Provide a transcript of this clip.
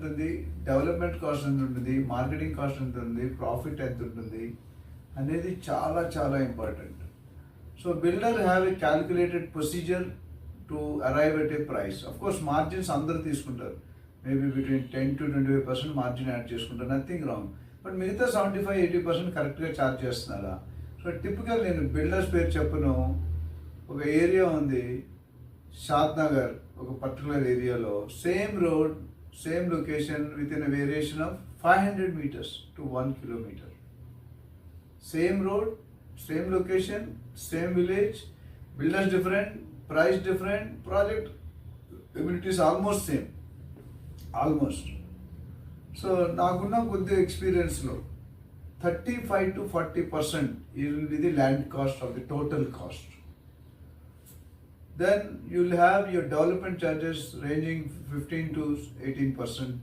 ఉంటుంది, development cost ఎంత ఉంటుంది, మార్కెటింగ్ కాస్ట్ ఎంత ఉంటుంది, ప్రాఫిట్ ఎంత ఉంటుంది అనేది చాలా చాలా important. So builder have a calculated procedure to arrive at a price. Of course margins అందరూ తీసుకుంటారు, మేబీ బిట్వీన్ 10-25% మార్జిన్ యాడ్ చేసుకుంటారు, నథింగ్ రాంగ్. బట్ మిగతా 75-80% కరెక్ట్గా ఛార్జ్ చేస్తున్నారా? సో టిపికల్, నేను బిల్డర్స్ పేరు చెప్పను, ఒక ఏరియా ఉంది షాద్ నగర్, ఒక పర్టికులర్ ఏరియాలో same road, same location with in a variation of 500 meters to 1 kilometer. Same road, same location, same village, builders different, price different, project amenities almost same, almost. So నాకున్న కొద్ది ఎక్స్పీరియన్స్లో 35-40% ఇది land cost of the total cost. Then you will have your development charges ranging 15-18%.